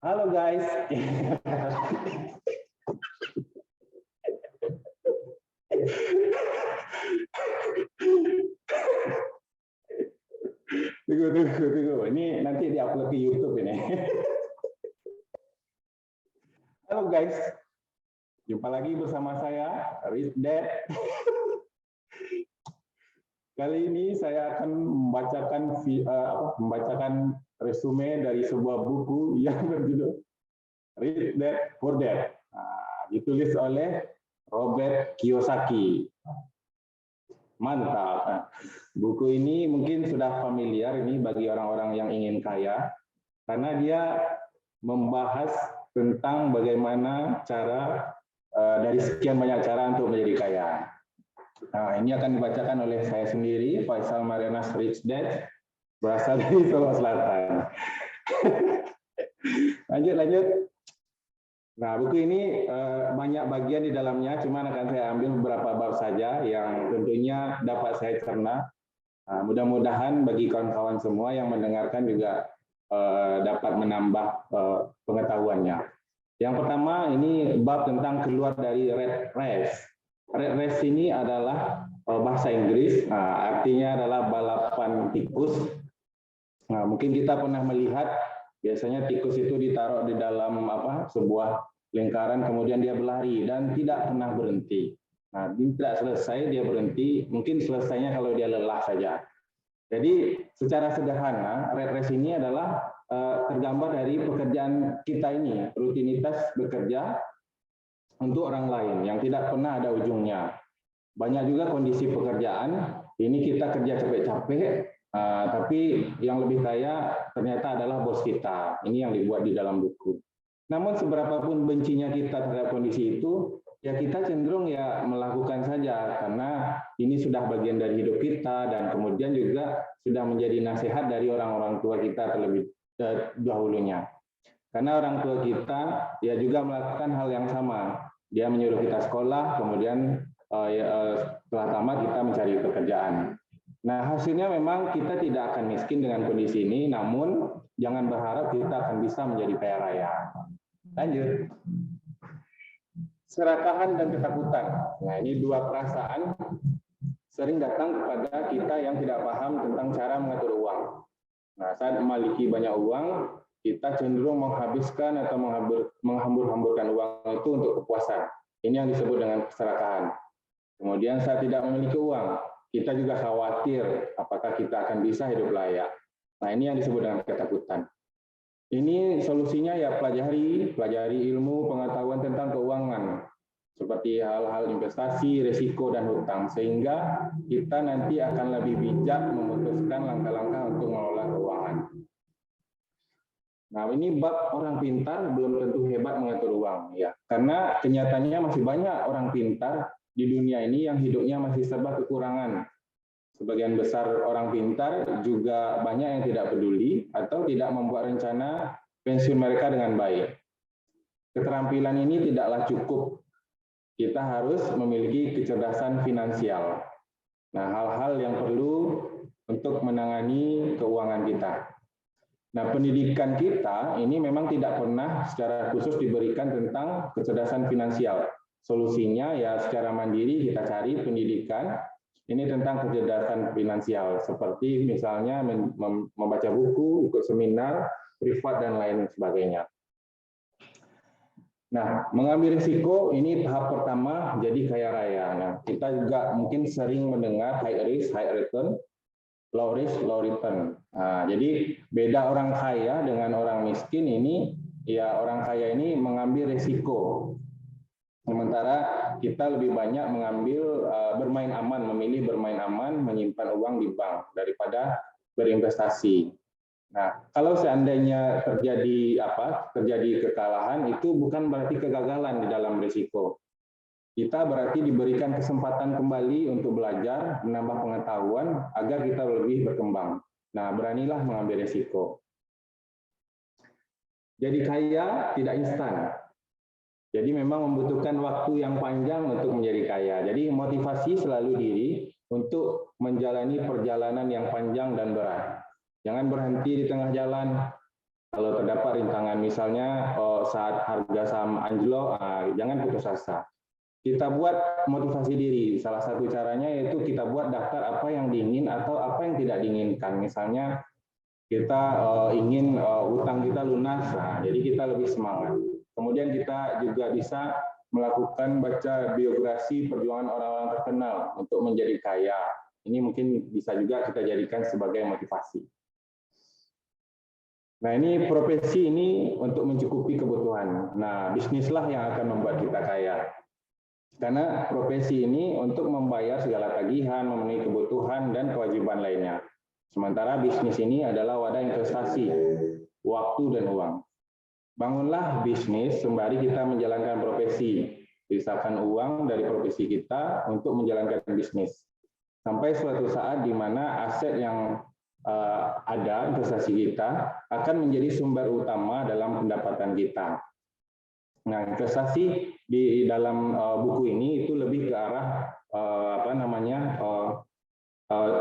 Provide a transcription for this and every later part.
Halo guys. Tunggu. Ini nanti diupload ke YouTube ini. Halo guys. Jumpa lagi bersama saya, Rich Dad. Kali ini saya akan membacakan resume dari sebuah buku yang berjudul Rich Dad Poor Dad. Ditulis oleh Robert Kiyosaki. Mantap. Buku ini mungkin sudah familiar ini bagi orang-orang yang ingin kaya, karena dia membahas tentang bagaimana cara dari sekian banyak cara untuk menjadi kaya. Nah, ini akan dibacakan oleh saya sendiri, Faisal Marianas Rich Dad, berasal dari Solo Selatan. Lanjut. Nah, buku ini banyak bagian di dalamnya, cuman akan saya ambil beberapa bab saja yang tentunya dapat saya cerna. Mudah-mudahan bagi kawan-kawan semua yang mendengarkan juga dapat menambah pengetahuannya. Yang pertama, ini bab tentang keluar dari rat race. Rat race ini adalah bahasa Inggris, artinya adalah balapan tikus. Nah, mungkin kita pernah melihat biasanya tikus itu ditaruh di dalam sebuah lingkaran, kemudian dia berlari dan tidak pernah berhenti. Nah, tidak selesai dia berhenti, mungkin selesainya kalau dia lelah saja. Jadi secara sederhana, rat race ini adalah tergambar dari pekerjaan kita ini, rutinitas bekerja untuk orang lain yang tidak pernah ada ujungnya. Banyak juga kondisi pekerjaan, ini kita kerja capek-capek, tapi yang lebih kaya ternyata adalah bos kita. Ini yang dibuat di dalam buku. Namun seberapapun bencinya kita terhadap kondisi itu, ya kita cenderung ya melakukan saja, karena ini sudah bagian dari hidup kita dan kemudian juga sudah menjadi nasihat dari orang-orang tua kita terlebih dahulunya. Karena orang tua kita ya juga melakukan hal yang sama. Dia menyuruh kita sekolah, kemudian setelah tamat kita mencari pekerjaan. Nah, hasilnya memang kita tidak akan miskin dengan kondisi ini, namun jangan berharap kita akan bisa menjadi kaya raya. Lanjut. Serakahan dan ketakutan. Nah, ini dua perasaan sering datang kepada kita yang tidak paham tentang cara mengatur uang. Nah, saat memiliki banyak uang, kita cenderung menghabiskan atau menghambur-hamburkan uang itu untuk kepuasan. Ini yang disebut dengan keserakahan. Kemudian saat tidak memiliki uang, kita juga khawatir apakah kita akan bisa hidup layak. Nah, ini yang disebut dengan ketakutan. Ini solusinya ya pelajari ilmu pengetahuan tentang keuangan, seperti hal-hal investasi, risiko, dan hutang, sehingga kita nanti akan lebih bijak memutuskan langkah-langkah untuk mengelola keuangan. Nah, ini bab orang pintar belum tentu hebat mengatur uang, ya, karena kenyataannya masih banyak orang pintar di dunia ini yang hidupnya masih serba kekurangan. Sebagian besar orang pintar juga banyak yang tidak peduli atau tidak membuat rencana pensiun mereka dengan baik. Keterampilan ini tidaklah cukup. Kita harus memiliki kecerdasan finansial. Nah, hal-hal yang perlu untuk menangani keuangan kita. Nah, pendidikan kita ini memang tidak pernah secara khusus diberikan tentang kecerdasan finansial. Solusinya ya secara mandiri kita cari pendidikan ini tentang kecerdasan finansial, seperti misalnya membaca buku, ikut seminar, privat, dan lain sebagainya. Nah, mengambil risiko ini tahap pertama jadi kaya raya. Nah, kita juga mungkin sering mendengar high risk, high return, low risk, low return. Nah, jadi beda orang kaya dengan orang miskin ini, ya orang kaya ini mengambil risiko. Sementara kita lebih banyak mengambil bermain aman, memilih bermain aman, menyimpan uang di bank daripada berinvestasi. Nah, kalau seandainya terjadi kekalahan, itu bukan berarti kegagalan di dalam risiko. Kita berarti diberikan kesempatan kembali untuk belajar, menambah pengetahuan agar kita lebih berkembang. Nah, beranilah mengambil risiko. Jadi kaya tidak instan. Jadi memang membutuhkan waktu yang panjang untuk menjadi kaya. Jadi motivasi selalu diri untuk menjalani perjalanan yang panjang dan berat. Jangan berhenti di tengah jalan. Kalau terdapat rintangan, misalnya saat harga saham anjlok, jangan putus asa. Kita buat motivasi diri. Salah satu caranya yaitu kita buat daftar apa yang diingin atau apa yang tidak diinginkan. Misalnya kita ingin utang kita lunas, jadi kita lebih semangat. Kemudian kita juga bisa melakukan baca biografi perjuangan orang-orang terkenal untuk menjadi kaya. Ini mungkin bisa juga kita jadikan sebagai motivasi. Nah, ini profesi ini untuk mencukupi kebutuhan. Nah, bisnislah yang akan membuat kita kaya. Karena profesi ini untuk membayar segala tagihan, memenuhi kebutuhan dan kewajiban lainnya. Sementara bisnis ini adalah wadah investasi, waktu dan uang. Bangunlah bisnis sembari kita menjalankan profesi. Pisahkan uang dari profesi kita untuk menjalankan bisnis. Sampai suatu saat di mana aset yang ada investasi kita akan menjadi sumber utama dalam pendapatan kita. Nah, investasi di dalam buku ini itu lebih ke arah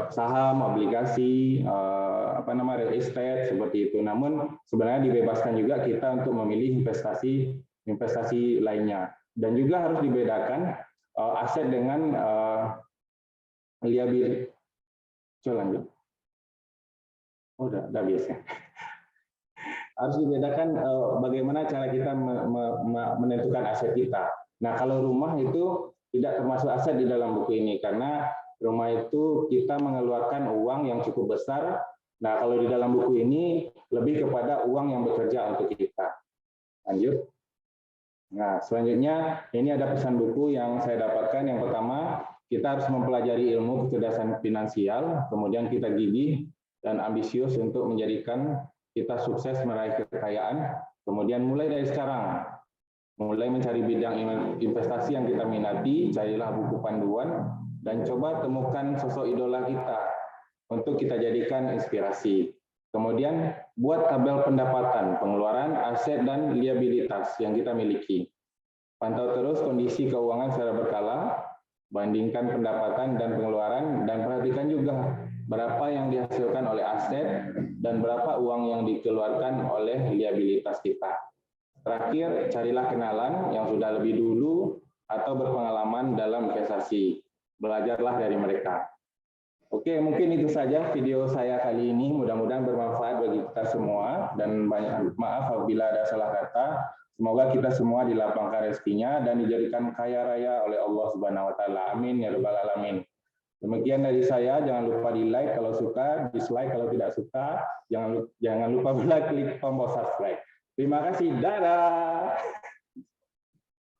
saham, obligasi, real estate seperti itu. Namun sebenarnya dibebaskan juga kita untuk memilih investasi lainnya. Dan juga harus dibedakan aset dengan liability. Coba lanjut. Oh, udah biasa. Harus dibedakan bagaimana cara kita menentukan aset kita. Nah, kalau rumah itu tidak termasuk aset di dalam buku ini, karena rumah itu kita mengeluarkan uang yang cukup besar. Nah, kalau di dalam buku ini lebih kepada uang yang bekerja untuk kita. Lanjut. Nah, selanjutnya ini ada pesan buku yang saya dapatkan. Yang pertama, kita harus mempelajari ilmu kecerdasan finansial, kemudian kita gigih dan ambisius untuk menjadikan kita sukses meraih kekayaan. Kemudian mulai dari sekarang, mulai mencari bidang investasi yang kita minati, carilah buku panduan, dan coba temukan sosok idola kita untuk kita jadikan inspirasi. Kemudian buat tabel pendapatan, pengeluaran, aset, dan liabilitas yang kita miliki. Pantau terus kondisi keuangan secara berkala, bandingkan pendapatan dan pengeluaran, dan perhatikan juga berapa yang dihasilkan oleh aset dan berapa uang yang dikeluarkan oleh liabilitas kita. Terakhir, carilah kenalan yang sudah lebih dulu atau berpengalaman dalam investasi. Belajarlah dari mereka. Oke, mungkin itu saja video saya kali ini. Mudah-mudahan bermanfaat bagi kita semua, dan banyak maaf apabila ada salah kata. Semoga kita semua dilapangkan rezekinya dan dijadikan kaya raya oleh Allah Subhanahu wa taala. Amin ya rabbal alamin. Demikian dari saya, jangan lupa di like kalau suka, dislike kalau tidak suka, jangan lupa pula klik tombol subscribe. Terima kasih, dadah.